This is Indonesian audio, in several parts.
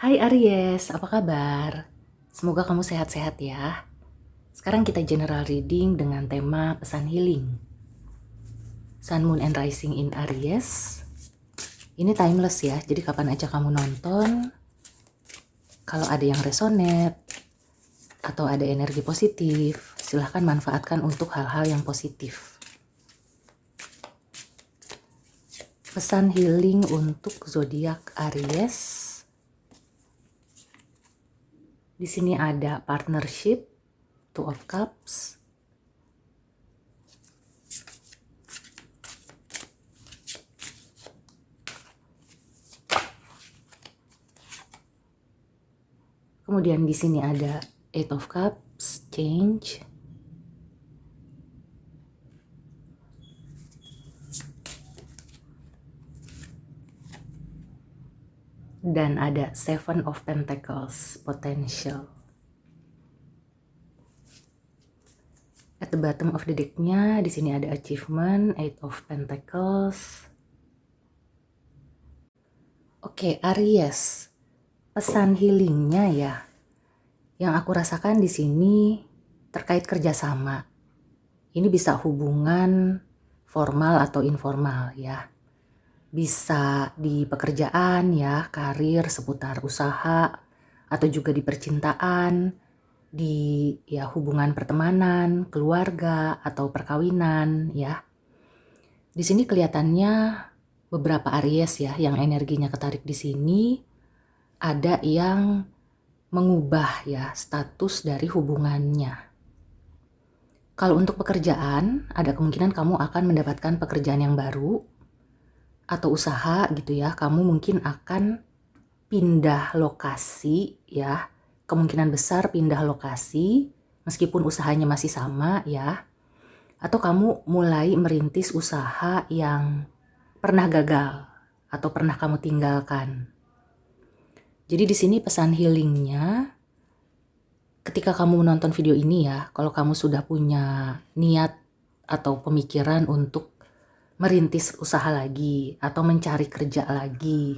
Hai Aries, apa kabar? Semoga kamu sehat-sehat ya. Sekarang kita general reading dengan tema pesan healing. Sun, Moon, and Rising in Aries. Ini timeless ya, jadi kapan aja kamu nonton, kalau ada yang resonate atau ada energi positif, silahkan manfaatkan untuk hal-hal yang positif. Pesan healing untuk zodiak Aries. Di sini ada partnership, Two of Cups, kemudian di sini ada Eight of Cups, change, dan ada Seven of Pentacles, potential. At the bottom of the deck-nya di sini ada achievement, Eight of Pentacles. Oke, Aries, pesan healingnya ya, yang aku rasakan di sini terkait kerjasama. Ini bisa hubungan formal atau informal ya. Bisa di pekerjaan ya, karir seputar usaha, atau juga di percintaan, di ya hubungan pertemanan, keluarga, atau perkawinan ya. Di sini kelihatannya beberapa Aries ya yang energinya ketarik di sini, ada yang mengubah ya status dari hubungannya. Kalau untuk pekerjaan, ada kemungkinan kamu akan mendapatkan pekerjaan yang baru atau usaha gitu ya. Kamu mungkin akan pindah lokasi ya. Kemungkinan besar pindah lokasi meskipun usahanya masih sama ya. Atau kamu mulai merintis usaha yang pernah gagal atau pernah kamu tinggalkan. Jadi di sini pesan healingnya, ketika kamu menonton video ini ya, kalau kamu sudah punya niat atau pemikiran untuk merintis usaha lagi atau mencari kerja lagi,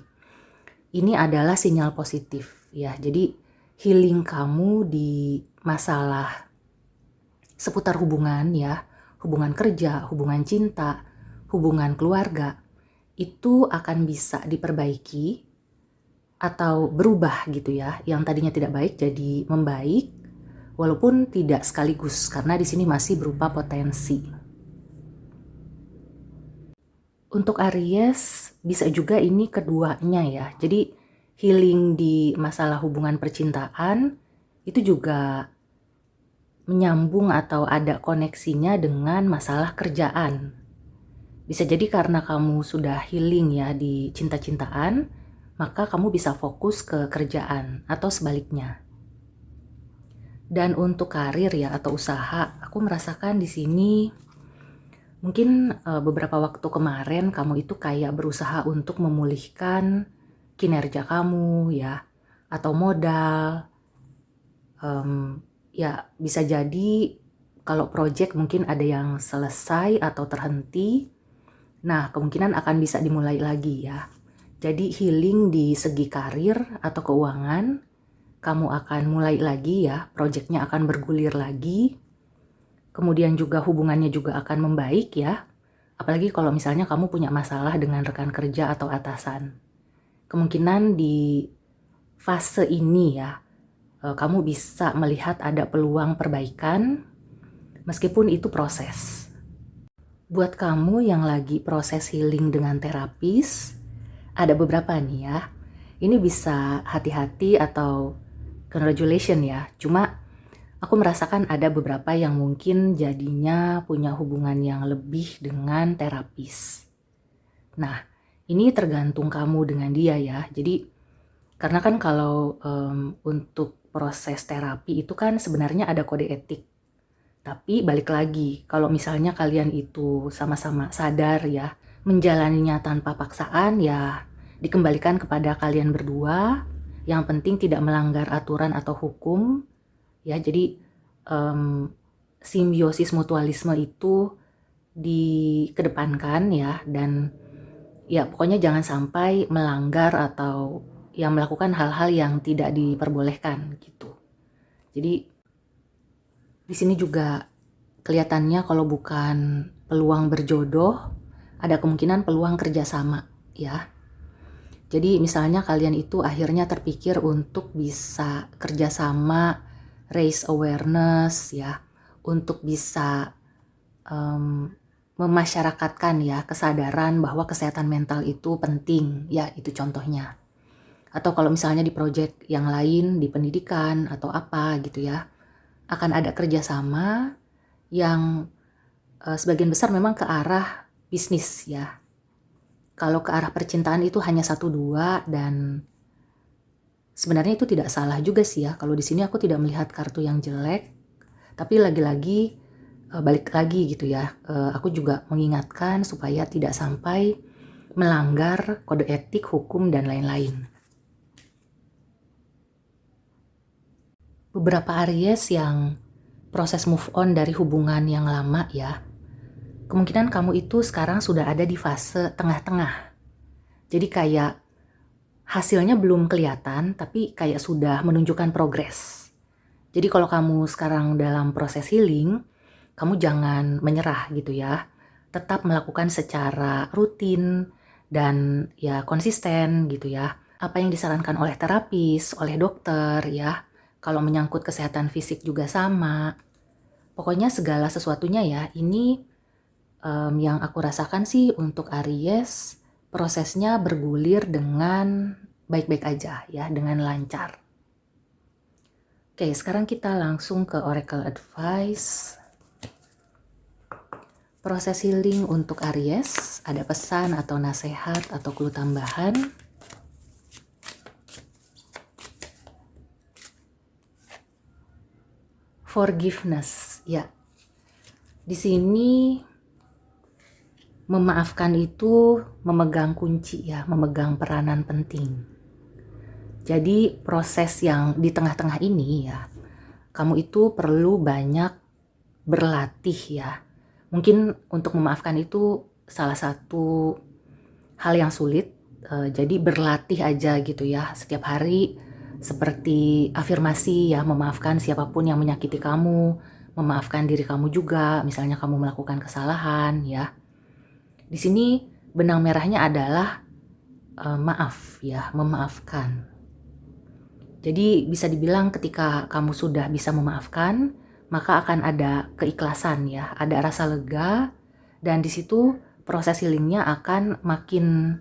ini adalah sinyal positif ya. Jadi healing kamu di masalah seputar hubungan ya, hubungan kerja, hubungan cinta, hubungan keluarga, itu akan bisa diperbaiki atau berubah gitu ya. Yang tadinya tidak baik jadi membaik, walaupun tidak sekaligus karena di sini masih berupa potensi. Untuk Aries bisa juga ini keduanya ya. Jadi healing di masalah hubungan percintaan itu juga menyambung atau ada koneksinya dengan masalah kerjaan. Bisa jadi karena kamu sudah healing ya di cinta-cintaan, maka kamu bisa fokus ke kerjaan atau sebaliknya. Dan untuk karir ya atau usaha, aku merasakan di sini mungkin beberapa waktu kemarin kamu itu kayak berusaha untuk memulihkan kinerja kamu ya, atau modal. Ya bisa jadi kalau project mungkin ada yang selesai atau terhenti. Nah, kemungkinan akan bisa dimulai lagi ya. Jadi healing di segi karir atau keuangan, kamu akan mulai lagi ya, projectnya akan bergulir lagi. Kemudian juga hubungannya juga akan membaik ya. Apalagi kalau misalnya kamu punya masalah dengan rekan kerja atau atasan. Kemungkinan di fase ini ya, kamu bisa melihat ada peluang perbaikan meskipun itu proses. Buat kamu yang lagi proses healing dengan terapis, ada beberapa nih ya. Ini bisa hati-hati atau congratulations ya. Cuma aku merasakan ada beberapa yang mungkin jadinya punya hubungan yang lebih dengan terapis. Nah, ini tergantung kamu dengan dia ya. Jadi karena kan kalau untuk proses terapi itu kan sebenarnya ada kode etik. Tapi balik lagi, kalau misalnya kalian itu sama-sama sadar ya, menjalaninya tanpa paksaan ya dikembalikan kepada kalian berdua. Yang penting tidak melanggar aturan atau hukum ya. Jadi simbiosis mutualisme itu dikedepankan ya. Dan ya pokoknya jangan sampai melanggar atau yang melakukan hal-hal yang tidak diperbolehkan gitu. Jadi di sini juga kelihatannya kalau bukan peluang berjodoh, ada kemungkinan peluang kerjasama ya. Jadi misalnya kalian itu akhirnya terpikir untuk bisa kerjasama, raise awareness ya, untuk bisa memasyarakatkan ya kesadaran bahwa kesehatan mental itu penting ya, itu contohnya. Atau kalau misalnya di proyek yang lain, di pendidikan atau apa gitu ya, akan ada kerjasama yang sebagian besar memang ke arah bisnis ya. Kalau ke arah percintaan itu hanya 1-2 dan sebenarnya itu tidak salah juga sih ya. Kalau di sini aku tidak melihat kartu yang jelek, tapi lagi-lagi balik lagi gitu ya. Aku juga mengingatkan supaya tidak sampai melanggar kode etik, hukum dan lain-lain. Beberapa Aries yang proses move on dari hubungan yang lama ya, kemungkinan kamu itu sekarang sudah ada di fase tengah-tengah. Jadi kayak hasilnya belum kelihatan, tapi kayak sudah menunjukkan progres. Jadi kalau kamu sekarang dalam proses healing, kamu jangan menyerah gitu ya. Tetap melakukan secara rutin dan ya konsisten gitu ya. Apa yang disarankan oleh terapis, oleh dokter ya. Kalau menyangkut kesehatan fisik juga sama. Pokoknya segala sesuatunya ya, ini yang aku rasakan sih untuk Aries, prosesnya bergulir dengan baik-baik aja ya, dengan lancar. Oke, sekarang kita langsung ke Oracle Advice. Proses healing untuk Aries, ada pesan atau nasihat atau clue tambahan? Forgiveness, ya. Di sini memaafkan itu memegang kunci ya, memegang peranan penting. Jadi proses yang di tengah-tengah ini ya, kamu itu perlu banyak berlatih ya. Mungkin untuk memaafkan itu salah satu hal yang sulit, jadi berlatih aja gitu ya, setiap hari seperti afirmasi ya, memaafkan siapapun yang menyakiti kamu, memaafkan diri kamu juga, misalnya kamu melakukan kesalahan ya. Di sini benang merahnya adalah maaf ya, memaafkan. Jadi bisa dibilang ketika kamu sudah bisa memaafkan, maka akan ada keikhlasan ya, ada rasa lega, dan di situ proses healingnya akan makin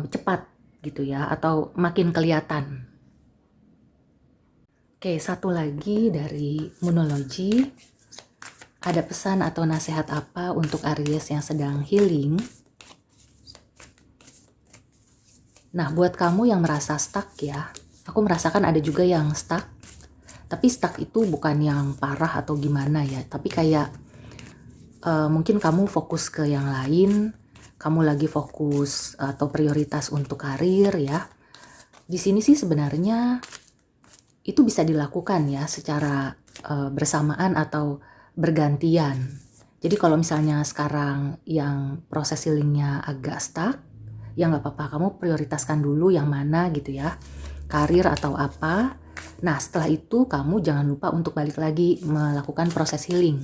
cepat gitu ya, atau makin kelihatan. Oke, satu lagi dari Moonology, ada pesan atau nasihat apa untuk Aries yang sedang healing? Nah, buat kamu yang merasa stuck ya, aku merasakan ada juga yang stuck, tapi stuck itu bukan yang parah atau gimana ya, tapi kayak mungkin kamu fokus ke yang lain, kamu lagi fokus atau prioritas untuk karir ya. Di sini sih sebenarnya itu bisa dilakukan ya secara bersamaan atau bergantian. Jadi kalau misalnya sekarang yang proses healingnya agak stuck, ya nggak apa-apa, kamu prioritaskan dulu yang mana gitu ya, karir atau apa. Nah setelah itu kamu jangan lupa untuk balik lagi melakukan proses healing.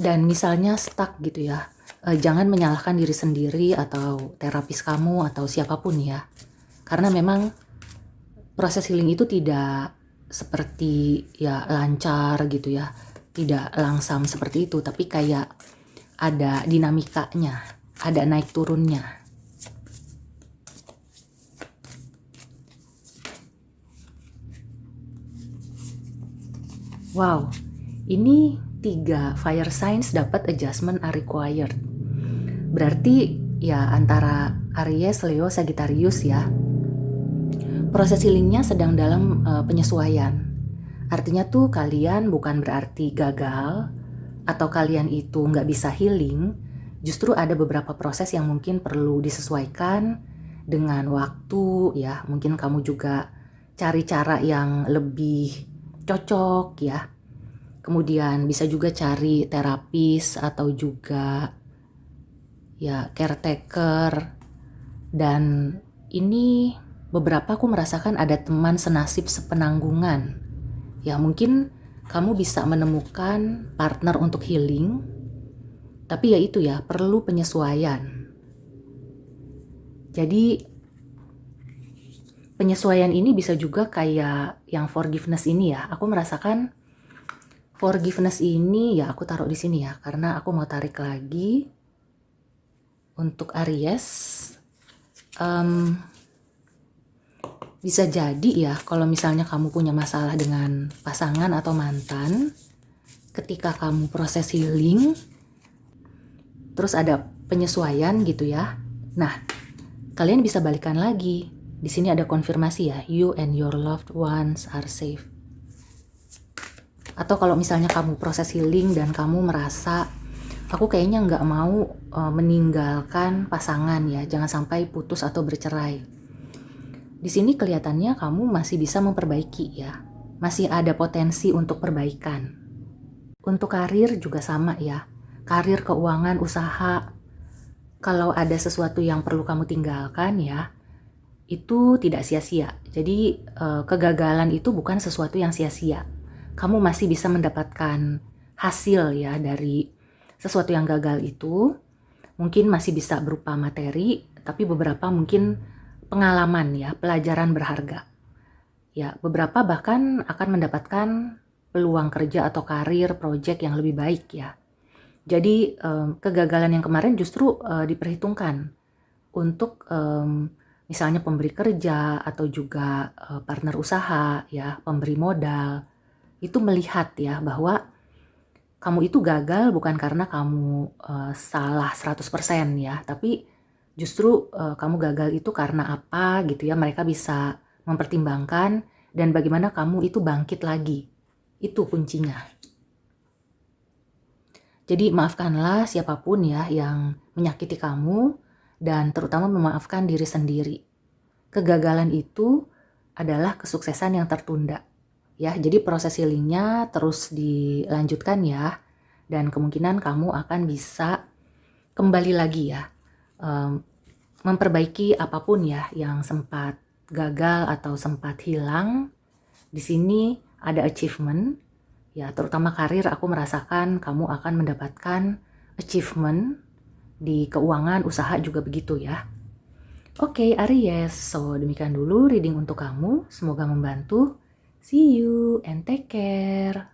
Dan misalnya stuck gitu ya, jangan menyalahkan diri sendiri atau terapis kamu atau siapapun ya. Karena memang proses healing itu tidak seperti ya lancar gitu ya, tidak langsam seperti itu, tapi kayak ada dinamikanya, ada naik turunnya. Wow, ini 3 fire signs dapat adjustment are required. Berarti ya antara Aries, Leo, Sagittarius ya. Proses healingnya sedang dalam penyesuaian. Artinya tuh kalian bukan berarti gagal atau kalian itu nggak bisa healing. Justru ada beberapa proses yang mungkin perlu disesuaikan dengan waktu ya. Mungkin kamu juga cari cara yang lebih cocok ya. Kemudian bisa juga cari terapis atau juga ya caretaker. Dan ini beberapa aku merasakan ada teman senasib sepenanggungan. Ya mungkin kamu bisa menemukan partner untuk healing, tapi ya itu ya perlu penyesuaian. Jadi penyesuaian ini bisa juga kayak yang forgiveness ini ya. Aku merasakan forgiveness ini ya aku taruh di sini ya karena aku mau tarik lagi untuk Aries. Bisa jadi ya kalau misalnya kamu punya masalah dengan pasangan atau mantan, ketika kamu proses healing, terus ada penyesuaian gitu ya. Nah, kalian bisa balikan lagi. Di sini ada konfirmasi ya, you and your loved ones are safe. Atau kalau misalnya kamu proses healing dan kamu merasa, aku kayaknya nggak mau meninggalkan pasangan ya, jangan sampai putus atau bercerai. Di sini kelihatannya kamu masih bisa memperbaiki ya, masih ada potensi untuk perbaikan. Untuk karir juga sama ya, karir, keuangan, usaha. Kalau ada sesuatu yang perlu kamu tinggalkan ya, itu tidak sia-sia. Jadi kegagalan itu bukan sesuatu yang sia-sia. Kamu masih bisa mendapatkan hasil ya dari sesuatu yang gagal itu. Mungkin masih bisa berupa materi, tapi beberapa mungkin pengalaman ya, pelajaran berharga. Ya, beberapa bahkan akan mendapatkan peluang kerja atau karir, proyek yang lebih baik ya. Jadi kegagalan yang kemarin justru diperhitungkan untuk misalnya pemberi kerja atau juga partner usaha ya, pemberi modal. Itu melihat ya bahwa kamu itu gagal bukan karena kamu salah 100% ya, tapi justru kamu gagal itu karena apa gitu ya, mereka bisa mempertimbangkan dan bagaimana kamu itu bangkit lagi. Itu kuncinya. Jadi maafkanlah siapapun ya yang menyakiti kamu dan terutama memaafkan diri sendiri. Kegagalan itu adalah kesuksesan yang tertunda. Ya, jadi proses healingnya terus dilanjutkan ya. Dan kemungkinan kamu akan bisa kembali lagi ya. Memperbaiki apapun ya yang sempat gagal atau sempat hilang. Di sini ada achievement. Ya, terutama karir, aku merasakan kamu akan mendapatkan achievement di keuangan, usaha juga begitu ya. Oke, Aries, so demikian dulu reading untuk kamu. Semoga membantu. See you and take care.